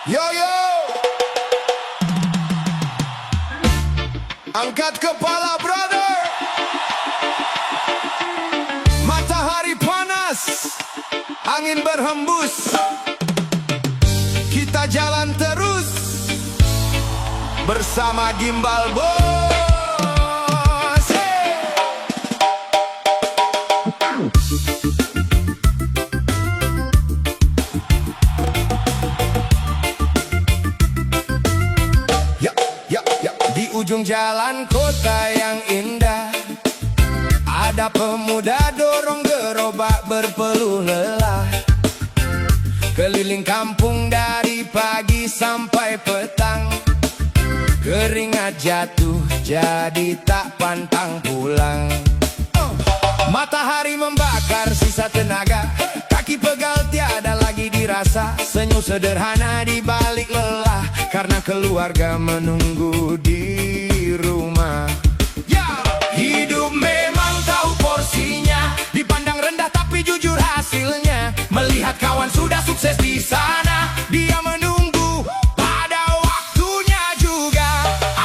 Yo yo, angkat kepala brother. Matahari panas, angin berhembus, kita jalan terus bersama Gimbal Bos. Hey! Di ujung jalan kota yang indah, ada pemuda dorong gerobak berpeluh lelah, keliling kampung dari pagi sampai petang. Keringat jatuh jadi tak pantang pulang. Matahari membakar sisa tenaga, kaki pegal tiada lagi dirasa. Senyum sederhana di balik lelah, karena keluarga menunggu di rumah. Hidup memang tahu porsinya, dipandang rendah tapi jujur hasilnya. Melihat kawan sudah sukses di sana, dia menunggu pada waktunya juga.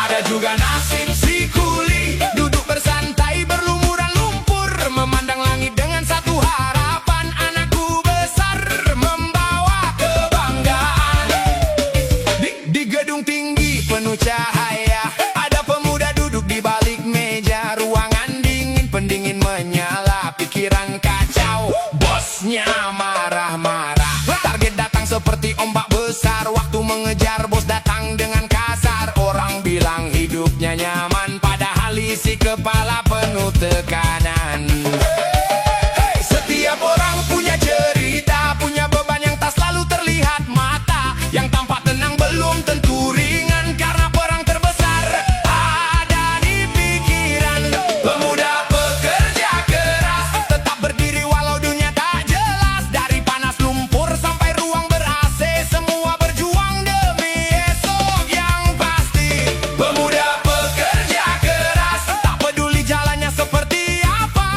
Ada juga nasib si kuli, duduk bersantai berlumuran lumpur, memandang langit dengan satu harapan, anakku besar membawa kebanggaan. Di gedung tinggi penuh cahaya, ada pemuda duduk di balik meja. Ruangan dingin, pendingin menyala, pikiran kacau, bosnya marah-marah. Target datang seperti ombak besar, waktu mengejar bos datang dengan kasar. Orang bilang hidupnya nyaman, padahal isi kepala penuh tekanan. Setiap orang punya cerita, punya beban yang tak selalu terlihat mata. Yang tampak tenang belum tentu ringan, karena perang terbesar ada di pikiran. Pemuda pekerja keras, tetap berdiri walau dunia tak jelas. Dari panas lumpur sampai ruang ber-AC, semua berjuang demi esok yang pasti. Pemuda pekerja keras, tak peduli jalannya seperti apa,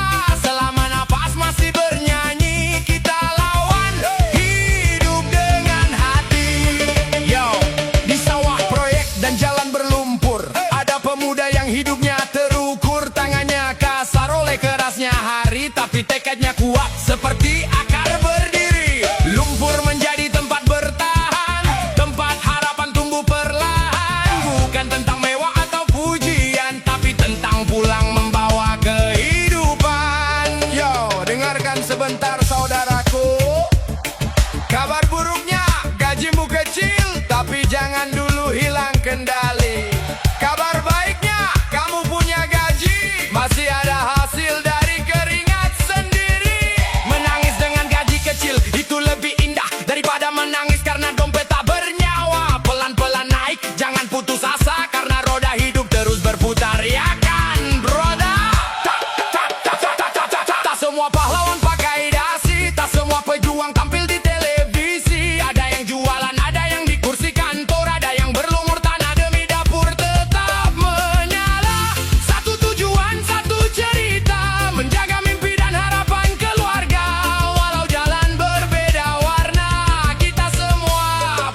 selama napas masih bernyanyi, kita lawan hidup dengan hati. Yo, di sawah proyek dan jalan berlumpur, ada pemuda yang hidupnya terukur. Tangannya kasar oleh kerasnya hari, tapi tekadnya kuat seperti akar berdiri. Lumpur menjadi tempat bertahan, tempat harapan tumbuh perlahan. Bukan tentang mewah atau pujian, tapi tentang pulang membawa kehidupan. Yo, dengarkan sebentar saudaraku, kabar buruknya gajimu kecil, tapi jangan dulu hilang kendali. Kabar baiknya kamu punya gaji, masih ada hasil dari keringat sendiri. Menangis dengan gaji kecil itu lebih indah daripada menangis karena dompet tak bernyawa. Pelan-pelan naik, jangan putus asa, karena roda hidup terus berputar. Ya kan, brother? Tak semua pahlawan pakai dasi, tak semua pejuang tampil di televisi. Ada yang jualan, ada yang di kursi kantor, ada yang berlumur tanah demi dapur tetap menyala. Satu tujuan, satu cerita, menjaga mimpi dan harapan keluarga. Walau jalan berbeda warna, kita semua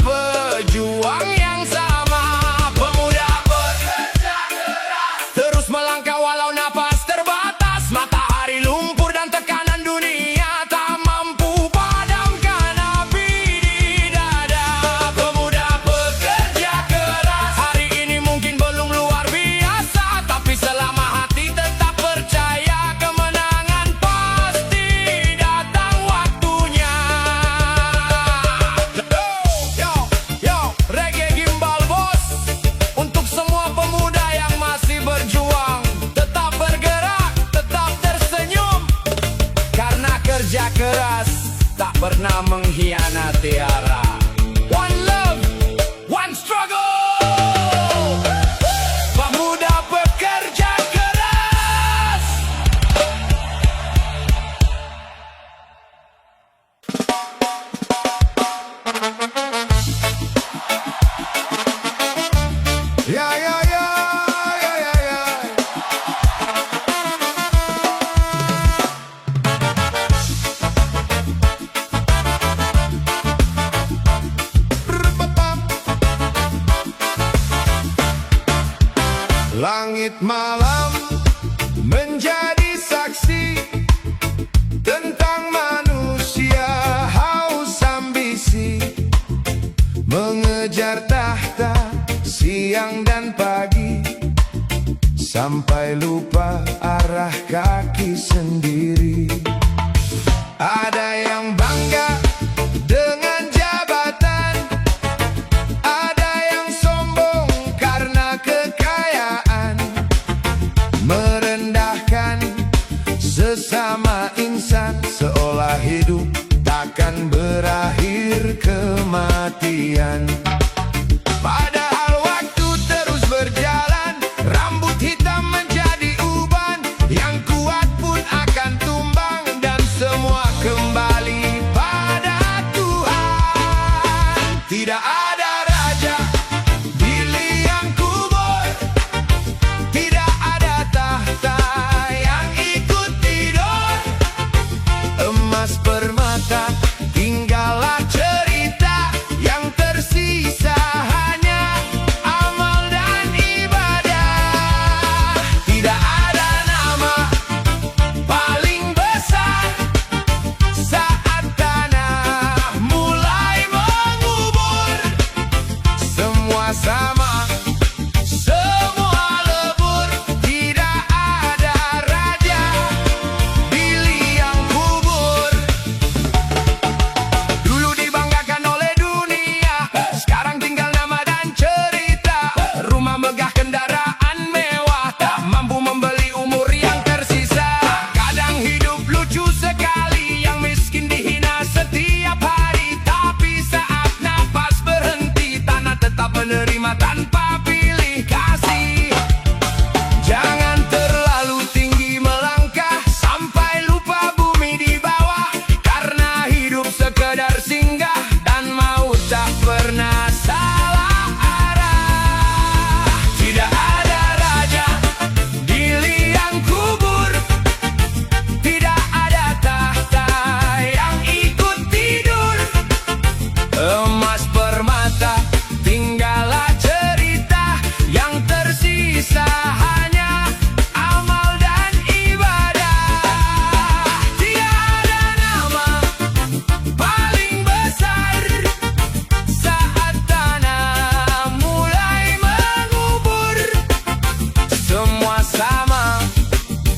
Langit malam menjadi saksi tentang manusia haus ambisi, mengejar tahta siang dan pagi, sampai lupa arah kaki sendiri. Ada yang bangga dengan jabatan, ada yang sombong karena kekayaan, merendahkan sesama insan seolah hidup takkan berakhir kematian. Padahal waktu terus berjalan, rambut hitam menjadi uban, yang kuat pun akan tumbang, dan semua kembali pada Tuhan. Tidak ada raja di liang kubur, tidak ada tahta yang ikut tidur. Emas permata tinggallah cerita, yang tersisa hanya amal dan ibadah. Tidak ada nama paling besar saat tanah mulai mengubur. Semua sama, semua lebur, tidak ada raja di liang kubur. Dulu dibanggakan oleh dunia, sekarang tinggal nama dan cerita. Rumah megah, kendaraan mewah, tak mampu membeli umur yang tersisa. Kadang hidup lucu sekali, yang miskin dihina setiap hari. Tapi saat nafas berhenti, tanah tetap menerima tanpa pilih kasih. Jangan terlalu tinggi melangkah, sampai lupa bumi di bawah, karena hidup sekedar singgah, dan maut tak pernah salah arah. Tidak ada raja di liang kubur, tidak ada tahta yang ikut tidur. Emas permata tinggallah cerita, yang tersisa hanya amal dan ibadah. Tidak ada nama paling besar saat tanah mulai mengubur. Semua sama,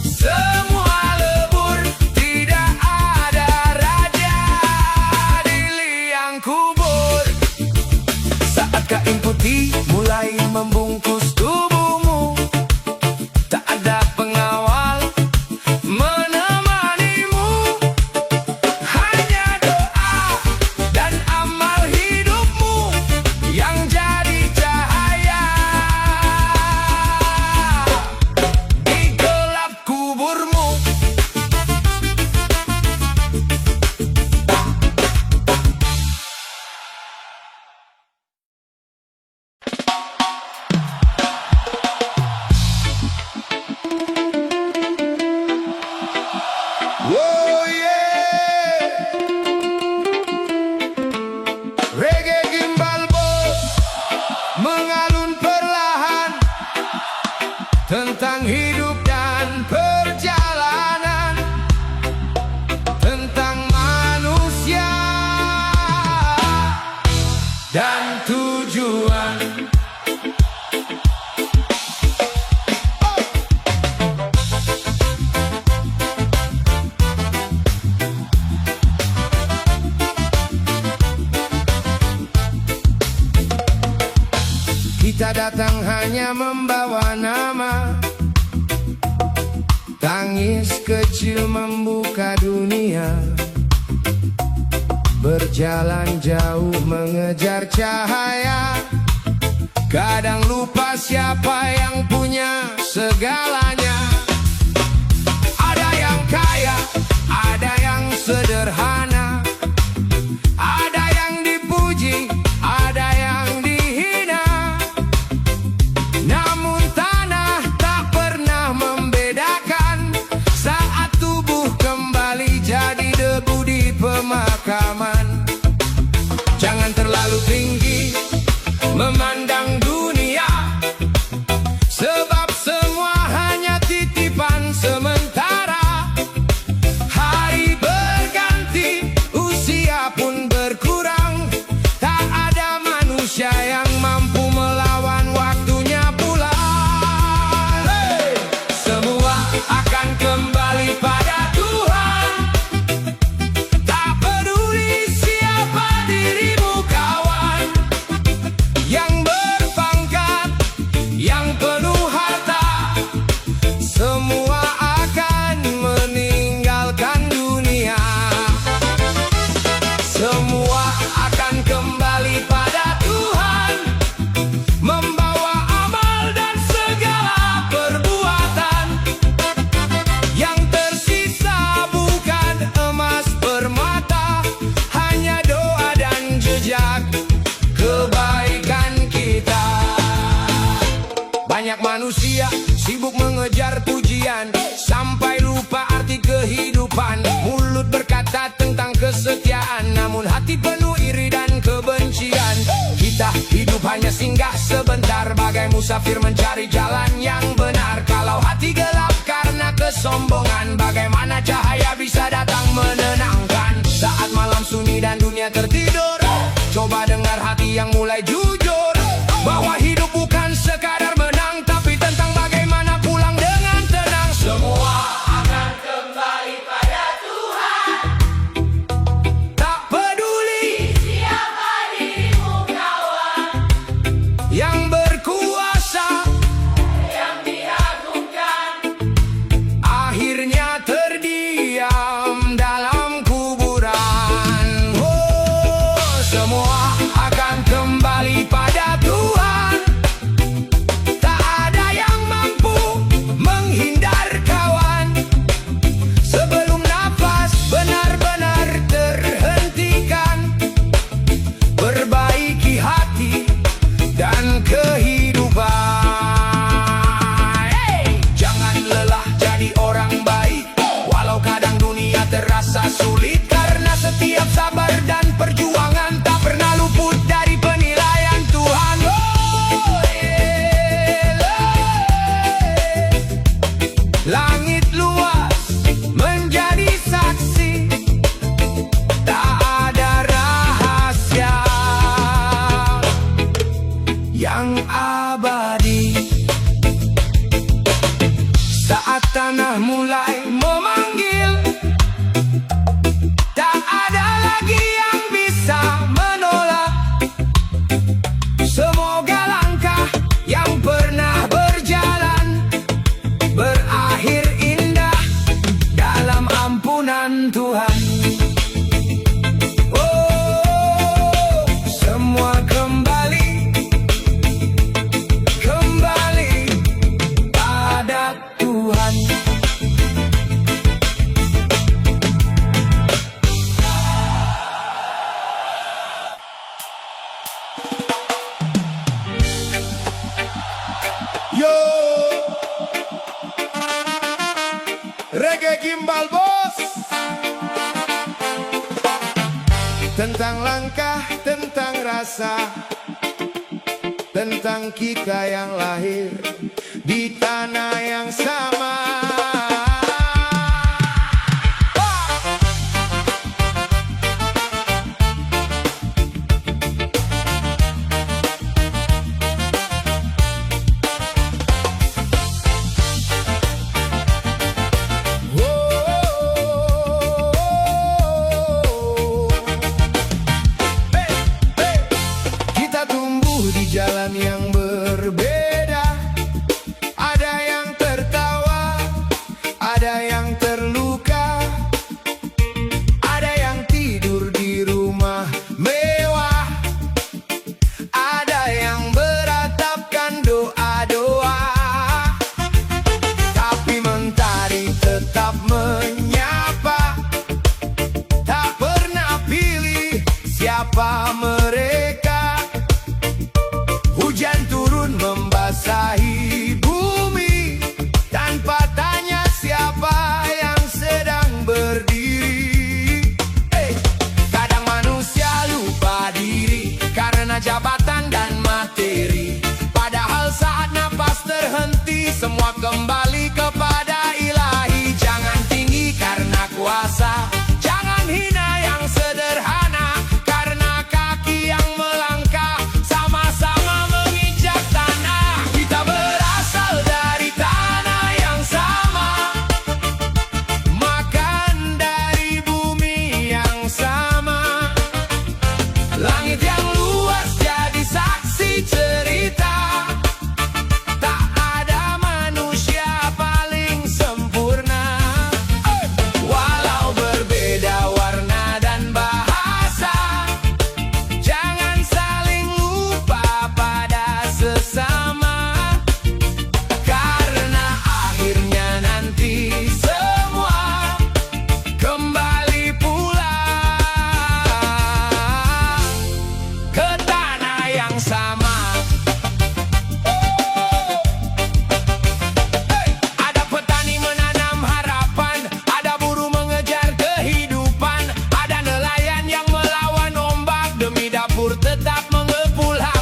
semua lebur, tidak ada raja di liang kubur. Saat kain putih mulai membungkus tubuhmu, tak ada pengawal menemanimu, hanya doa dan amal hidupmu yang jadi cahaya di gelap kuburmu. Oh yeah, reggae gimbal bos mengalun perlahan, tentang hidup dan perjalanan, tentang manusia dan tujuan. Kita datang hanya membawa nama, tangis kecil membuka dunia, berjalan jauh mengejar cahaya. Kadang lupa siapa yang punya segalanya. Ada yang kaya, ada yang sederhana, ada yang dipuji, ada yang dihina. Namun tanah tak pernah membedakan, saat tubuh kembali jadi debu di pemakaman. Jangan terlalu tinggi memandang dunia, sebab Kita hidup hanya singgah sebentar, bagai musafir mencari jalan yang benar. Kalau hati gelap karena kesombongan, bagaimana cahaya bisa datang menenangkan? Saat malam sunyi dan dunia tertidur, coba dengar hati yang mulai jujur, bahwa hidup bukan sekadar menang, tapi tentang bagaimana pulang dengan tenang. Semua akan kembali pada Tuhan, tak peduli siapa dirimu kawan, yang berkuasa, yang diagungkan, akhirnya terdiam dalam kuburan. Oh, semua akan kembali pada Tuhan, tak ada yang mampu menghindar kawan, sebelum nafas benar-benar terhentikan. Perbaiki hati dan kehidupan. Jangan lelah jadi orang baik, walau kadang dunia terasa sulit, karena setiap sabar dan perjuangan tak pernah luput dari penilaian Tuhan. Langit luas menjadi saksi, tak ada rahasia yang abadi. Saat tanah mulai memanggil, tak ada lagi yang bisa menolak. Semoga langkah yang pernah berjalan berakhir indah dalam ampunan Tuhan. Oh, semua kembali pada Tuhan. Yo, reggae gimbal bos, tentang langkah, tentang rasa, tentang kita yang lahir di tanah yang sama. Kita tumbuh di jalan yang berbeda, ada yang tertawa, ada yang terluka, ada yang tidur di rumah mewah, ada yang beratapkan doa-doa, tapi mentari tetap menyapa, tak pernah pilih siapa mereka. Hujan turun membasahi bumi, tanpa tanya siapa yang sedang berdiri. Kadang manusia lupa diri karena jabatan dan materi, padahal saat napas terhenti, semua kembali kepada ilahi. Jangan tinggi karena kuasa, jangan hina yang sederhana, karena kaki yang melangkah sama-sama menginjak tanah. Kita berasal dari tanah yang sama, makan dari bumi yang sama. Langit yang luas jadi saksi cerita, tak ada manusia paling sempurna. Walau berbeda warna dan bahasa, jangan saling lupa pada sesama, karena akhirnya nanti semua kembali pulang ke tanah yang sama. Ada petani menanam harapan, ada buruh mengejar kehidupan, ada nelayan yang melawan ombak demi dapur tetap mengepul hasil.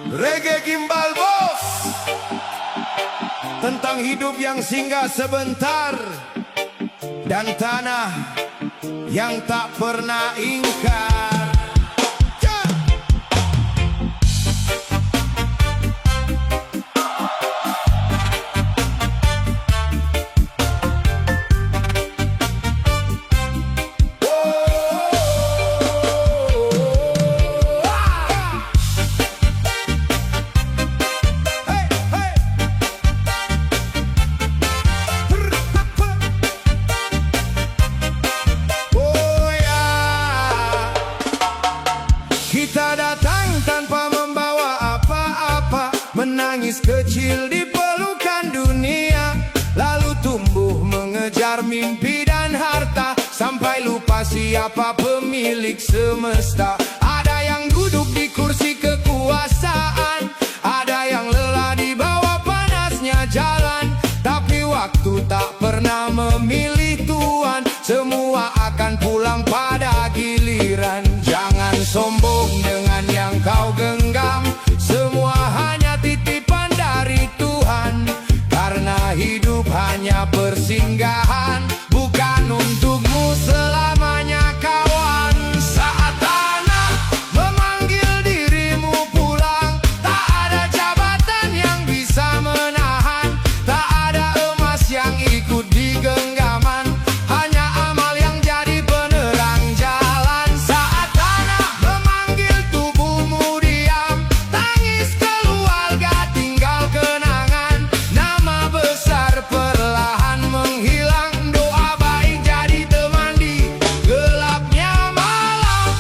Reggae Gimbal Bos, tentang hidup yang singgah sebentar dan tanah yang tak pernah ingkar. Kita datang tanpa membawa apa-apa, menangis kecil di pelukan dunia, lalu tumbuh mengejar mimpi dan harta, sampai lupa siapa pemilik semesta. Ada yang duduk di kursi kekuasaan, ada yang lelah di bawah panasnya jalan, tapi waktu tak pernah memilih Tuhan, semua akan pulang pada giliran. Jangan sombong dengan yang kau genggam, semua hanya titipan dari Tuhan, karena hidup hanya persinggahan, bukan untukmu selamanya kawan. Saat tanah memanggil dirimu pulang, tak ada jabatan yang bisa menahan, tak ada emas yang ikut di genggaman, hanya amal yang jadi penerang jalan. Saat tanah memanggil tubuhmu diam, tangis keluarga tinggal kenangan, nama besar perlahan menghilang, doa baik jadi teman di gelapnya malam.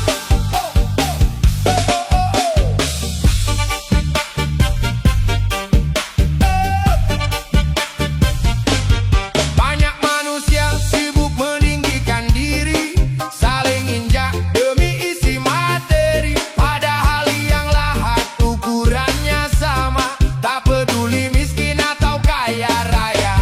Banyak manusia sibuk meninggikan diri, saling injak demi isi materi, padahal yang lahat ukurannya sama, tak peduli miskin atau kaya raya.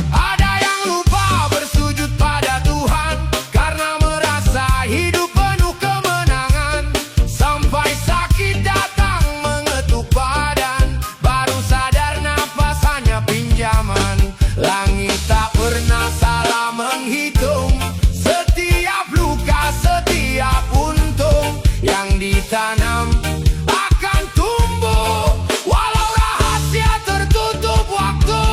Ada yang lupa bersujud pada Tuhan, karena merasa hidup penuh kemenangan, sampai sakit datang mengetuk badan, baru sadar nafas hanya pinjaman. Langit tak pernah salah menghitung, setiap luka, setiap untung yang ditanam akan tumbuh, walau rahasia tertutup waktu.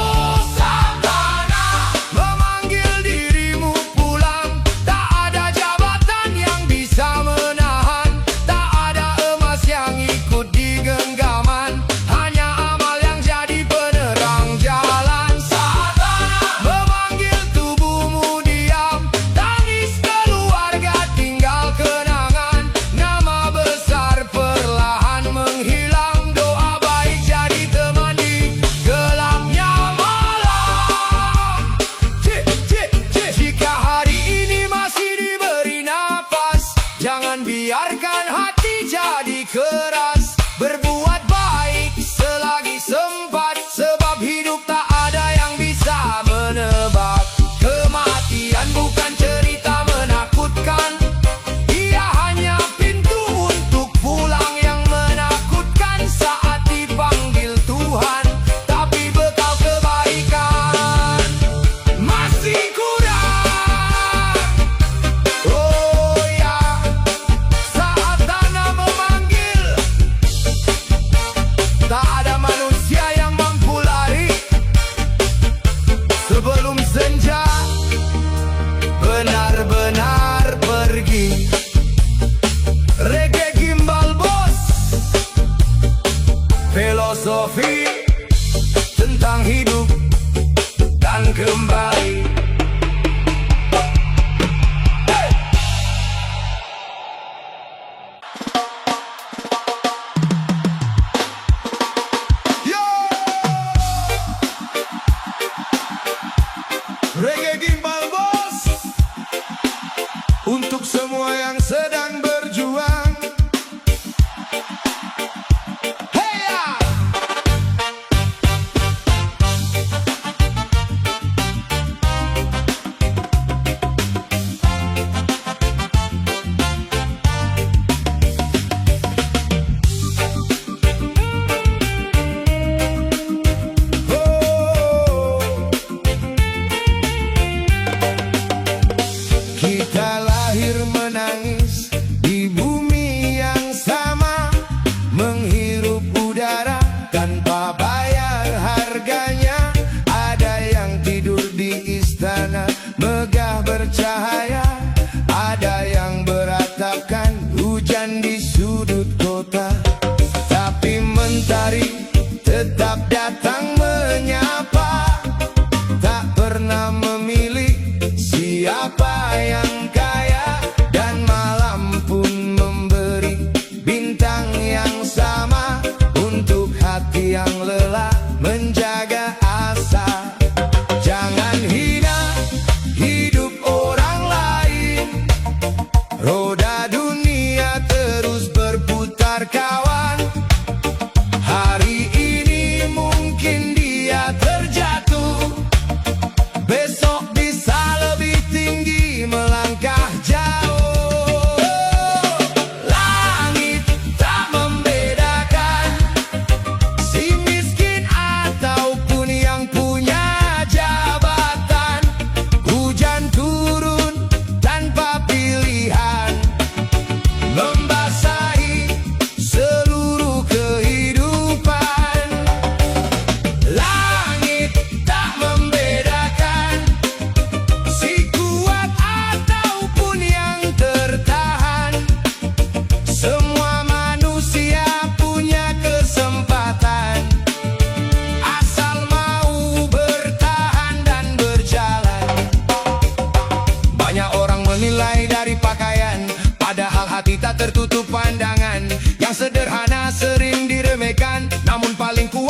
Saat tanah memanggil dirimu pulang, tak ada jabatan yang bisa menahan, tak ada emas yang ikut di genggaman, hanya amal yang jadi penerang jalan. Saat tanah memanggil tubuhmu diam, tangis keluarga tinggal kenangan, nama besar perlahan menghilang, doa baik jadi teman di gelapnya malam. Jika hari ini masih diberi nafas, jangan biarkan hati jadi keras, berbuat baik selagi sempat, sebab hidup tak ada yang bisa menebak. Kematian bukan cerita menakutkan, ia hanya pintu untuk pulang yang menakutkan saat dipanggil Tuhan, tapi bekal kebaikan masih kurang. Oh ya, saat tanah memanggil, tak ada manusia yang mampu lari sebelum senja benar-benar pergi. Reggae Gimbal Bos, filosofi tentang hidup dan kembali. Yo! Reggae Gimbal Bos, untuk semua yang sedang berjuang. Hey ya!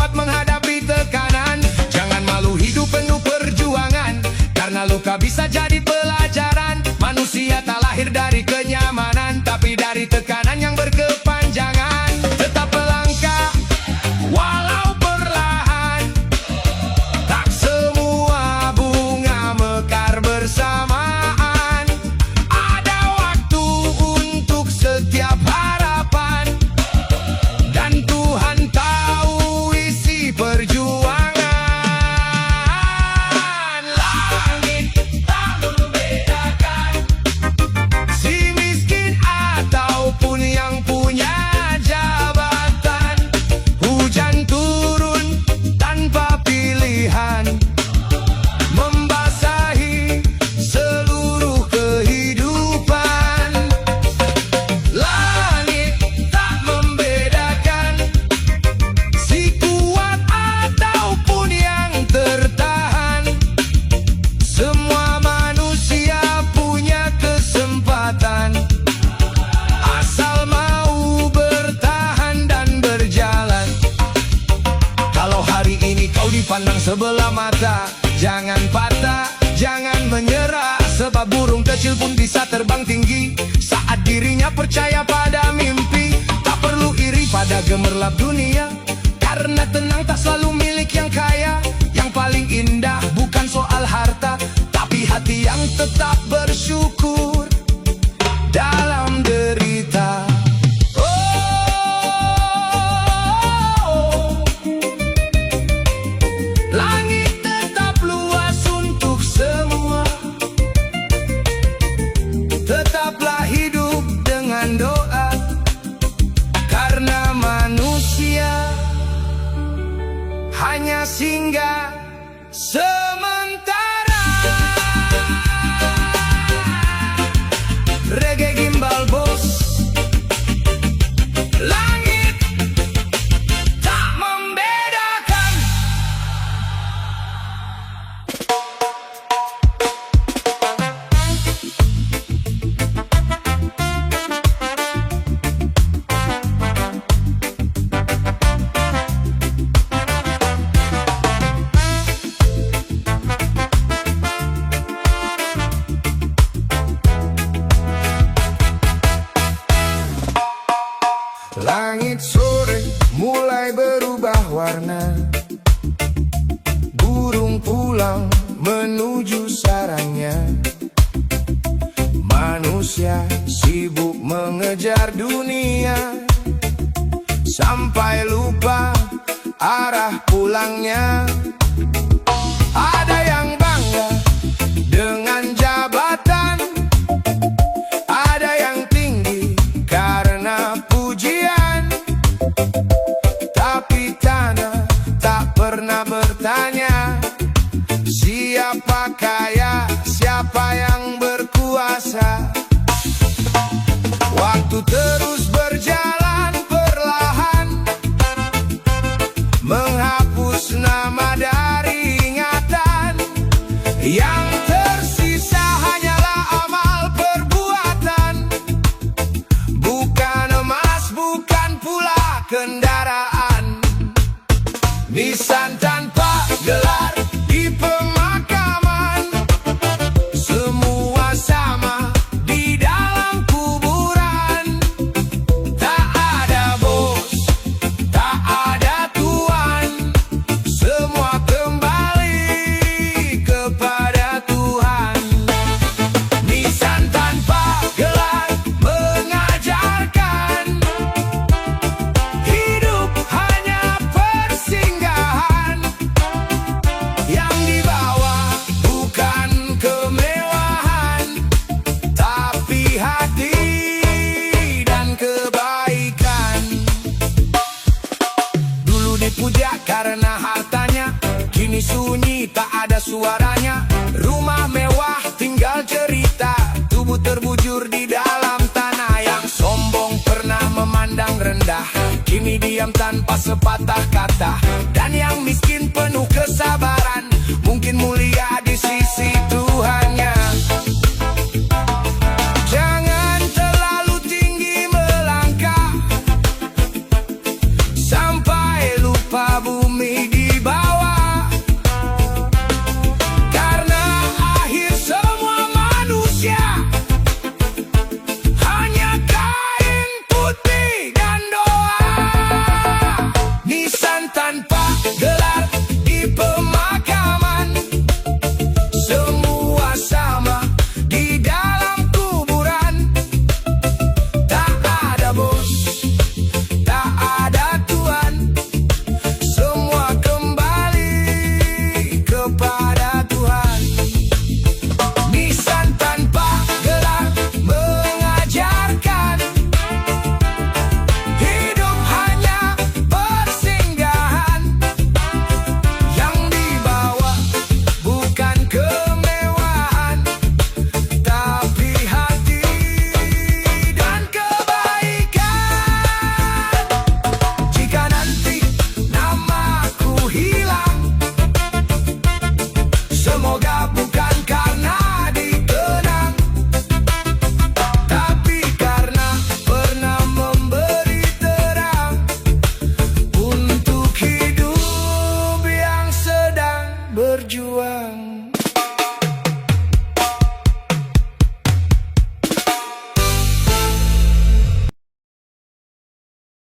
kuat menghadapi tekanan. Jangan malu hidup penuh perjuangan, karena luka bisa jadi pelajaran. Manusia tak lahir dari kenyamanan, tapi dari tekanan yang berkepanjangan. Tetap melangkah walau perlahan, tak semua bunga mekar bersamaan. Ada waktu untuk setiap harapan, dan Tuhan tahu isi perjuangan. Langit tak membedakan si miskin ataupun yang punya jabatan. Hujan turun tanpa pilihan, membasahi seluruh kehidupan. Langit tak membedakan si kuat ataupun yang tertahan. Semua manusia punya kesempatan, asal mau bertahan dan berjalan. Kalau hari ini kau dipandang sebelah mata, jangan patah, jangan menyerah. Sebab burung kecil pun bisa terbang tinggi saat dirinya percaya pada mimpi. Tak perlu iri pada gemerlap dunia, karena tenang tak selalu milik yang kaya. Yang paling indah bukan soal harta, tapi hati yang tetap bersyukur dalam derita. Langit tetap luas untuk semua, tetaplah hidup dengan doa, karena manusia hanya singgah sementara. Reggae gimbal bos, langit tak membedakan. Langit sore mulai berubah warna, burung pulang menuju sarangnya. Manusia sibuk mengejar dunia, sampai lupa arah pulangnya. Ada yang bangga dengan jabatan, ada yang tinggi karena pujian, tapi tanah tak pernah bertanya siapa kaya, siapa yang berkuasa. Waktu terus berjalan perlahan, menghapus nama dari ingatan. Yang tersisa hanyalah amal perbuatan, bukan emas, bukan pula kendaraan. Nisan tanpa gelar di pemakaman, semua sama di dalam kuburan. Tak ada bos, tak ada tuan, semua kembali kepada Tuhan. Nisan tanpa gelar mengajarkan hidup hanya persinggahan. Yang dibawa bukan kemewahan, tapi hati dan kebaikan. Dulu dipuja karena hartanya, kini sunyi tak ada suaranya. Rumah mewah tinggal cerita, tubuh terbujur di dalam tanah. Yang sombong pernah memandang rendah, kini diam tanpa sepatah kata. Dan yang miskin penuh kesabaran,